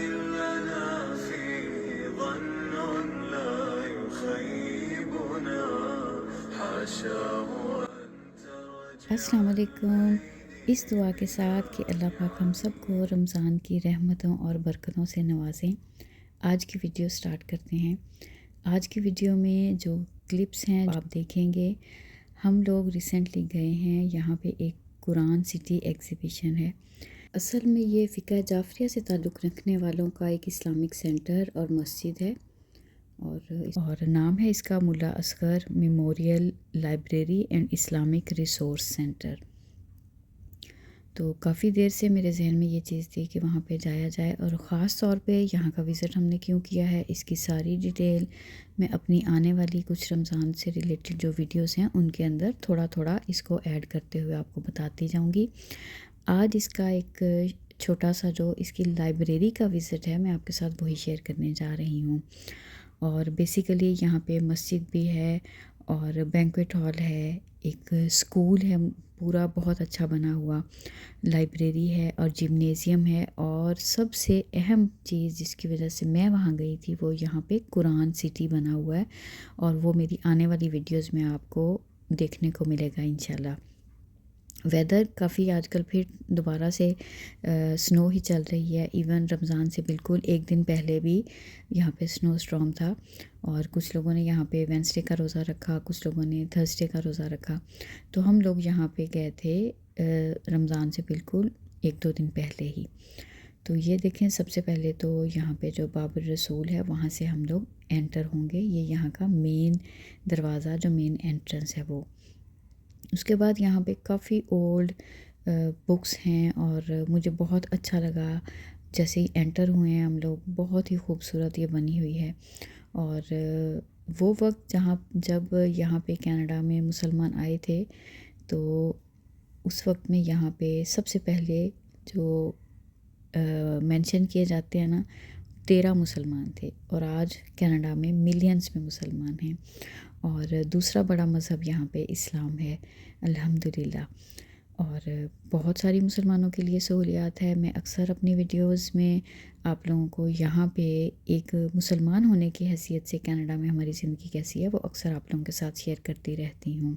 لنا فيه ظن لا يخيبنا حاشاه أن ترجع السلام علیکم۔ اس دعا کے ساتھ کہ اللہ پاک ہم سب کو رمضان کی رحمتوں اور برکتوں سے نوازیں، آج کی ویڈیو سٹارٹ کرتے ہیں۔ آج کی ویڈیو میں جو کلپس ہیں آپ دیکھیں گے، ہم لوگ ریسنٹلی گئے ہیں، یہاں پہ ایک قرآن سٹی ایگزیبیشن ہے۔ اصل میں یہ فقہ جعفریہ سے تعلق رکھنے والوں کا ایک اسلامک سینٹر اور مسجد ہے، اور نام ہے اس کا ملا Asghar memorial library and Islamic resource centre. تو کافی دیر سے میرے ذہن میں یہ چیز تھی کہ وہاں پہ جایا جائے، اور خاص طور پہ یہاں کا وزٹ ہم نے کیوں کیا ہے، اس کی ساری ڈیٹیل میں اپنی آنے والی کچھ رمضان سے ریلیٹڈ جو ویڈیوز ہیں ان کے اندر تھوڑا تھوڑا اس کو ایڈ کرتے ہوئے آپ کو بتاتی جاؤں گی۔ آج اس کا ایک چھوٹا سا جو اس کی لائبریری کا وزٹ ہے، میں آپ کے ساتھ وہی شیئر کرنے جا رہی ہوں۔ اور بیسیکلی یہاں پہ مسجد بھی ہے، اور بینکویٹ ہال ہے، ایک اسکول ہے پورا بہت اچھا بنا ہوا، لائبریری ہے اور جمنیزیم ہے، اور سب سے اہم چیز جس کی وجہ سے میں وہاں گئی تھی وہ یہاں پہ قرآن سٹی بنا ہوا ہے، اور وہ میری آنے والی ویڈیوز میں آپ کو دیکھنے کو ملے گا انشاءاللہ۔ ویدر کافی آج کل پھر دوبارہ سے سنو ہی چل رہی ہے، ایون رمضان سے بالکل ایک دن پہلے بھی یہاں پہ سنو اسٹارم تھا، اور کچھ لوگوں نے یہاں پہ وینسڈے کا روزہ رکھا، کچھ لوگوں نے تھرسڈے کا روزہ رکھا۔ تو ہم لوگ یہاں پہ گئے تھے رمضان سے بالکل ایک دو دن پہلے ہی۔ تو یہ دیکھیں، سب سے پہلے تو یہاں پہ جو باب الرسول ہے وہاں سے ہم لوگ انٹر ہوں گے، یہ یہاں کا مین دروازہ جو مین انٹرنس ہے وہ۔ اس کے بعد یہاں پہ کافی اولڈ بکس ہیں، اور مجھے بہت اچھا لگا جیسے ہی انٹر ہوئے ہیں ہم لوگ، بہت ہی خوبصورت یہ بنی ہوئی ہے۔ اور وہ وقت جب یہاں پہ کینیڈا میں مسلمان آئے تھے، تو اس وقت میں یہاں پہ سب سے پہلے جو مینشن کیے جاتے ہیں نا، 13 مسلمان تھے، اور آج کینیڈا میں ملینز میں مسلمان ہیں، اور دوسرا بڑا مذہب یہاں پہ اسلام ہے الحمدللہ۔ اور بہت ساری مسلمانوں کے لیے سہولیات ہے۔ میں اکثر اپنی ویڈیوز میں آپ لوگوں کو یہاں پہ ایک مسلمان ہونے کی حیثیت سے کینیڈا میں ہماری زندگی کیسی ہے وہ اکثر آپ لوگوں کے ساتھ شیئر کرتی رہتی ہوں۔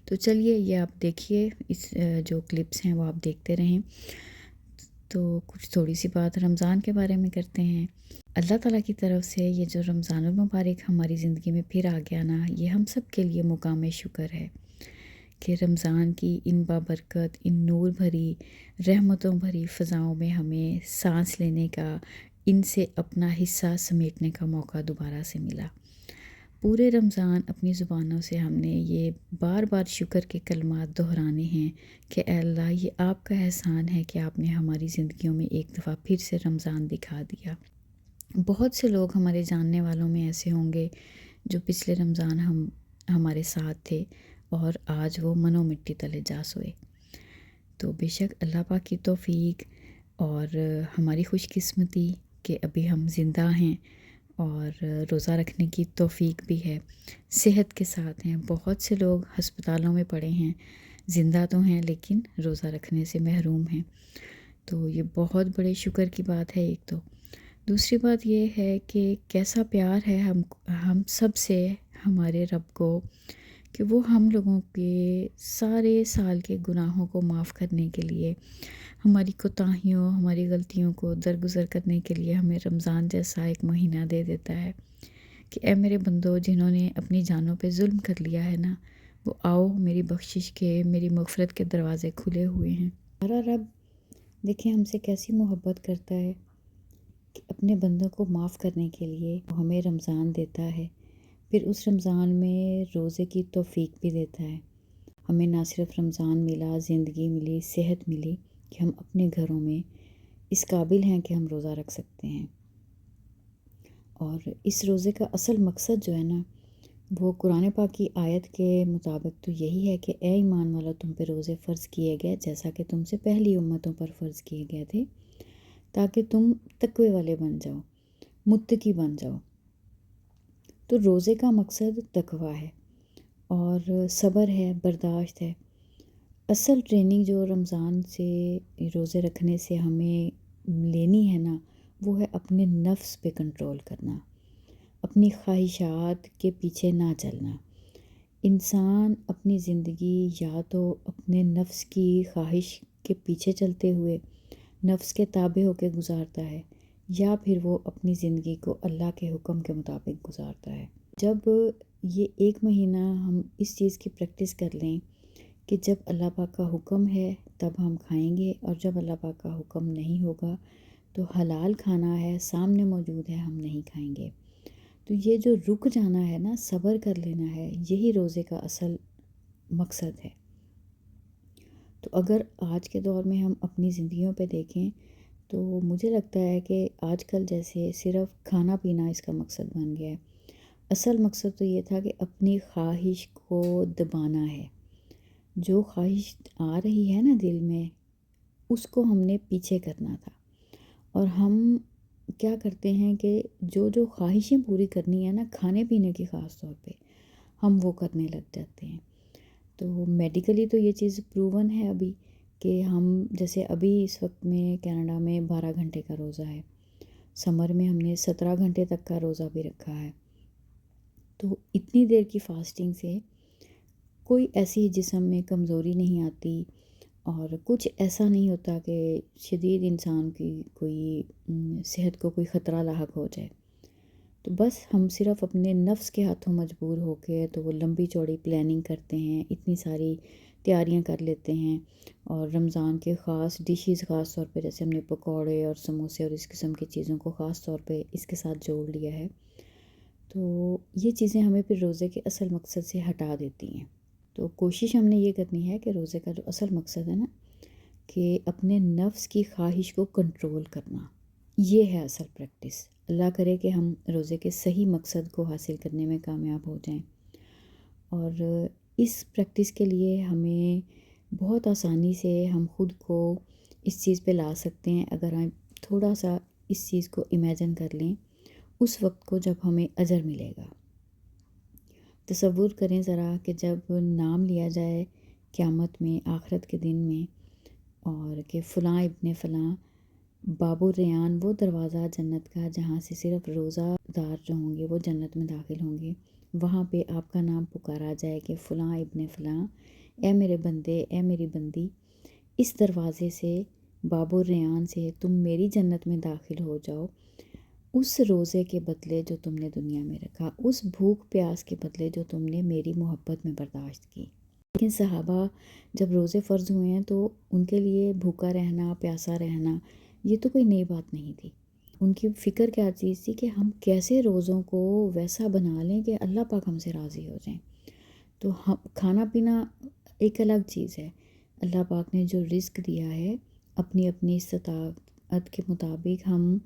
تو چلیے یہ آپ دیکھیے، اس جو کلپس ہیں وہ آپ دیکھتے رہیں۔ تو کچھ تھوڑی سی بات رمضان کے بارے میں کرتے ہیں۔ اللہ تعالیٰ کی طرف سے یہ جو رمضان المبارک ہماری زندگی میں پھر آ گیا نا، یہ ہم سب کے لیے مقام شکر ہے کہ رمضان کی ان بابرکت، ان نور بھری، رحمتوں بھری فضاؤں میں ہمیں سانس لینے کا، ان سے اپنا حصہ سمیٹنے کا موقع دوبارہ سے ملا۔ پورے رمضان اپنی زبانوں سے ہم نے یہ بار بار شکر کے کلمات دہرانے ہیں کہ اے اللہ، یہ آپ کا احسان ہے کہ آپ نے ہماری زندگیوں میں ایک دفعہ پھر سے رمضان دکھا دیا۔ بہت سے لوگ ہمارے جاننے والوں میں ایسے ہوں گے جو پچھلے رمضان ہمارے ساتھ تھے، اور آج وہ منو مٹی تلے جا سوئے۔ تو بے شک اللہ پاک کی توفیق اور ہماری خوش قسمتی کہ ابھی ہم زندہ ہیں، اور روزہ رکھنے کی توفیق بھی ہے، صحت کے ساتھ ہیں۔ بہت سے لوگ ہسپتالوں میں پڑے ہیں، زندہ تو ہیں لیکن روزہ رکھنے سے محروم ہیں۔ تو یہ بہت بڑے شکر کی بات ہے ایک تو۔ دوسری بات یہ ہے کہ کیسا پیار ہے ہم سب سے ہمارے رب کو، کہ وہ ہم لوگوں کے سارے سال کے گناہوں کو معاف کرنے کے لیے، ہماری کوتاہیوں، ہماری غلطیوں کو درگزر کرنے کے لیے ہمیں رمضان جیسا ایک مہینہ دے دیتا ہے کہ اے میرے بندو، جنہوں نے اپنی جانوں پہ ظلم کر لیا ہے نا، وہ آؤ، میری بخشش کے، میری مغفرت کے دروازے کھلے ہوئے ہیں۔ ہمارا رب دیکھیں ہم سے کیسی محبت کرتا ہے کہ اپنے بندوں کو معاف کرنے کے لیے وہ ہمیں رمضان دیتا ہے، پھر اس رمضان میں روزے کی توفیق بھی دیتا ہے۔ ہمیں نہ صرف رمضان ملا، زندگی ملی، صحت ملی کہ ہم اپنے گھروں میں اس قابل ہیں کہ ہم روزہ رکھ سکتے ہیں۔ اور اس روزے کا اصل مقصد جو ہے نا، وہ قرآن پاک کی آیت کے مطابق تو یہی ہے کہ اے ایمان والا، تم پہ روزے فرض کیے گئے جیسا کہ تم سے پہلی امتوں پر فرض کیے گئے تھے، تاکہ تم تقوی والے بن جاؤ، متقی بن جاؤ۔ تو روزے کا مقصد تقوی ہے، اور صبر ہے، برداشت ہے۔ اصل ٹریننگ جو رمضان سے، روزے رکھنے سے ہمیں لینی ہے نا، وہ ہے اپنے نفس پہ کنٹرول کرنا، اپنی خواہشات کے پیچھے نہ چلنا۔ انسان اپنی زندگی یا تو اپنے نفس کی خواہش کے پیچھے چلتے ہوئے نفس کے تابع ہو کے گزارتا ہے، یا پھر وہ اپنی زندگی کو اللہ کے حکم کے مطابق گزارتا ہے۔ جب یہ 1 مہینہ ہم اس چیز کی پریکٹس کر لیں کہ جب اللہ پاک کا حکم ہے تب ہم کھائیں گے، اور جب اللہ پاک کا حکم نہیں ہوگا تو حلال کھانا ہے، سامنے موجود ہے، ہم نہیں کھائیں گے، تو یہ جو رک جانا ہے نا، صبر کر لینا ہے، یہی روزے کا اصل مقصد ہے۔ تو اگر آج کے دور میں ہم اپنی زندگیوں پہ دیکھیں تو مجھے لگتا ہے کہ آج کل جیسے صرف کھانا پینا اس کا مقصد بن گیا ہے، اصل مقصد تو یہ تھا کہ اپنی خواہش کو دبانا ہے۔ جو خواہش آ رہی ہے نا دل میں، اس کو ہم نے پیچھے کرنا تھا، اور ہم کیا کرتے ہیں کہ جو خواہشیں پوری کرنی ہے نا، کھانے پینے کی خاص طور پہ، ہم وہ کرنے لگ جاتے ہیں۔ تو میڈیکلی تو یہ چیز پروون ہے ابھی، کہ ہم جیسے ابھی اس وقت میں کینیڈا میں 12 گھنٹے کا روزہ ہے، سمر میں ہم نے 17 گھنٹے تک کا روزہ بھی رکھا ہے۔ تو اتنی دیر کی فاسٹنگ سے کوئی ایسی جسم میں کمزوری نہیں آتی، اور کچھ ایسا نہیں ہوتا کہ شدید انسان کی کوئی صحت کو کوئی خطرہ لاحق ہو جائے۔ تو بس ہم صرف اپنے نفس کے ہاتھوں مجبور ہو کے تو وہ لمبی چوڑی پلاننگ کرتے ہیں، اتنی ساری تیاریاں کر لیتے ہیں، اور رمضان کے خاص ڈشز خاص طور پہ جیسے ہم نے پکوڑے اور سموسے اور اس قسم کی چیزوں کو خاص طور پہ اس کے ساتھ جوڑ لیا ہے، تو یہ چیزیں ہمیں پھر روزے کے اصل مقصد سے ہٹا دیتی ہیں۔ تو کوشش ہم نے یہ کرنی ہے کہ روزے کا جو اصل مقصد ہے نا، کہ اپنے نفس کی خواہش کو کنٹرول کرنا، یہ ہے اصل پریکٹس۔ اللہ کرے کہ ہم روزے کے صحیح مقصد کو حاصل کرنے میں کامیاب ہو جائیں، اور اس پریکٹس کے لیے ہمیں بہت آسانی سے ہم خود کو اس چیز پہ لا سکتے ہیں اگر ہم تھوڑا سا اس چیز کو امیجن کر لیں اس وقت کو جب ہمیں اجر ملے گا۔ تصور کریں ذرا کہ جب نام لیا جائے قیامت میں، آخرت کے دن میں، اور کہ فلاں ابن فلاں باب الریان، وہ دروازہ جنت کا جہاں سے صرف روزہ دار جو ہوں گے وہ جنت میں داخل ہوں گے، وہاں پہ آپ کا نام پکارا جائے کہ فلاں ابن فلاں، اے میرے بندے، اے میری بندی، اس دروازے سے، باب الریان سے تم میری جنت میں داخل ہو جاؤ، اس روزے کے بدلے جو تم نے دنیا میں رکھا، اس بھوک پیاس کے بدلے جو تم نے میری محبت میں برداشت کی۔ لیکن صحابہ جب روزے فرض ہوئے ہیں تو ان کے لیے بھوکا رہنا، پیاسا رہنا یہ تو کوئی نئی بات نہیں تھی۔ ان کی فکر کیا چیز تھی کہ ہم کیسے روزوں کو ویسا بنا لیں کہ اللہ پاک ہم سے راضی ہو جائیں۔ تو کھانا پینا ایک الگ چیز ہے، اللہ پاک نے جو رزق دیا ہے اپنی اپنی استطاعت کے مطابق ہم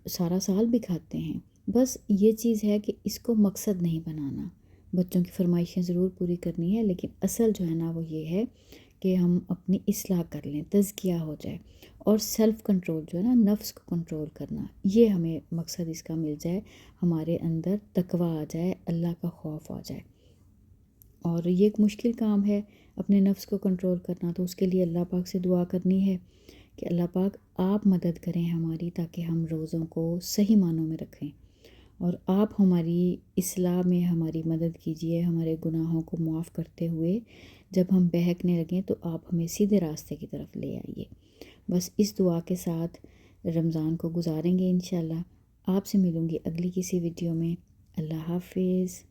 سارا سال بھی کھاتے ہیں، بس یہ چیز ہے کہ اس کو مقصد نہیں بنانا۔ بچوں کی فرمائشیں ضرور پوری کرنی ہے، لیکن اصل جو ہے نا وہ یہ ہے کہ ہم اپنی اصلاح کر لیں، تزکیہ ہو جائے، اور سیلف کنٹرول جو ہے نا، نفس کو کنٹرول کرنا، یہ ہمیں مقصد اس کا مل جائے، ہمارے اندر تقویٰ آ جائے، اللہ کا خوف آ جائے۔ اور یہ ایک مشکل کام ہے اپنے نفس کو کنٹرول کرنا، تو اس کے لیے اللہ پاک سے دعا کرنی ہے کہ اللہ پاک آپ مدد کریں ہماری، تاکہ ہم روزوں کو صحیح معنوں میں رکھیں، اور آپ ہماری اصلاح میں ہماری مدد کیجئے، ہمارے گناہوں کو معاف کرتے ہوئے جب ہم بہکنے لگیں تو آپ ہمیں سیدھے راستے کی طرف لے آئیے۔ بس اس دعا کے ساتھ رمضان کو گزاریں گے انشاءاللہ۔ آپ سے ملوں گی اگلی کسی ویڈیو میں۔ اللہ حافظ۔